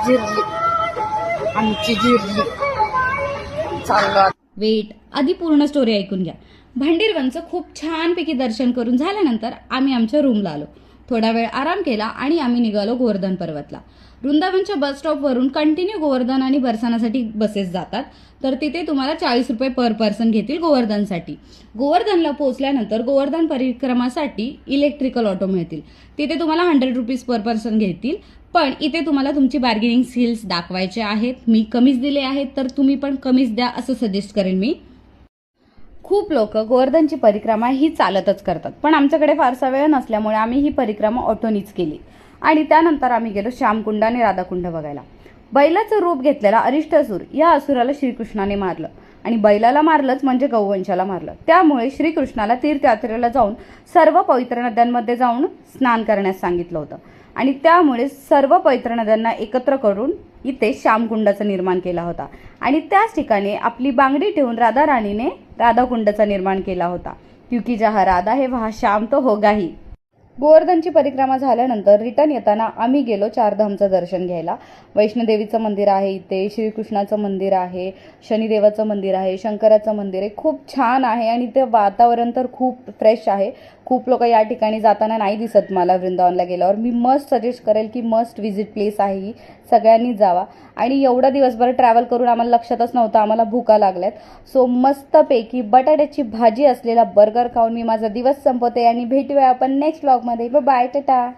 जिरली आमची जिरली चाललो. वेट, आधी पूर्ण स्टोरी ऐकून घ्या. भांडीरवनचं खूप छानपैकी दर्शन करून झाल्यानंतर आम्ही आमच्या रूमला आलो. थोडा वेळ आराम केला आणि आम्ही निघालो गोवर्धन पर्वतला. वृंदावनच्या बस स्टॉपवरून कंटिन्यू गोवर्धन आणि बरसानासाठी बसेस जातात. तर तिथे तुम्हाला 40 रुपये पर पर्सन घेतील गोवर्धनसाठी. गोवर्धनला पोहोचल्यानंतर गोवर्धन परिक्रमासाठी इलेक्ट्रिकल ऑटो मिळतील. तिथे तुम्हाला 100 रुपीज पर पर्सन घेतील. पण इथे तुम्हाला तुमची बार्गेनिंग स्किल्स दाखवायचे आहेत. मी कमीच दिले आहेत तर तुम्ही पण कमीच द्या असं सजेस्ट करेन मी. खूप लोक गोवर्धनची परिक्रमा ही चालतच करतात, पण आमच्याकडे फारसा वेळ नसल्यामुळे आम्ही ही परिक्रमा ऑटोनीच केली. आणि त्यानंतर आम्ही गेलो श्यामकुंड आणि राधाकुंड बघायला. बैलाचं रूप घेतलेला अरिष्टासूर या असुराला श्रीकृष्णाने मारलं आणि बैलाला मारलंच म्हणजे गौवंशाला मारलं. त्यामुळे श्रीकृष्णाला तीर्थयात्रेला जाऊन सर्व पवित्र नद्यांमध्ये जाऊन स्नान करण्यास सांगितलं होतं. आणि त्यामुळे सर्व पवित्र नद्यांना एकत्र करून इथे श्यामकुंडाचा निर्माण केला होता. आणि त्याच ठिकाणी आपली बांगडी ठेवून राधा राणीने राधाकुंडाचा निर्माण केला होता. क्योंकि जहाँ राधा है वहाँ श्याम तो होगा ही. गोवर्धनची परिक्रमा झाल्यानंतर रिटर्न येताना आम्ही गेलो चारधामचं दर्शन घ्यायला. वैष्णोदेवीचं मंदिर आहे इथे, श्रीकृष्णाचं मंदिर आहे, शनिदेवाचं मंदिर आहे, शंकराचं मंदिर आहे. खूप छान आहे आणि ते वातावरण तर खूप फ्रेश आहे. खूप लोक या ठिकाणी जाताना नाही दिसत मला वृंदावनला गेल्यावर. मी मस्ट सजेस्ट करेल की मस्ट विजिट प्लेस आहे ही, सगळ्यांनी जावा. आणि एवढा दिवसभर ट्रॅव्हल करून आम्हाला लक्षातच नव्हतं आम्हाला भुका लागल्यात. सो मस्तपैकी बटाट्याची भाजी असलेला बर्गर खाऊन मी माझा दिवस संपवते आणि भेटूया आपण नेक्स्ट व्लॉगमध्ये. बाय, टाटा.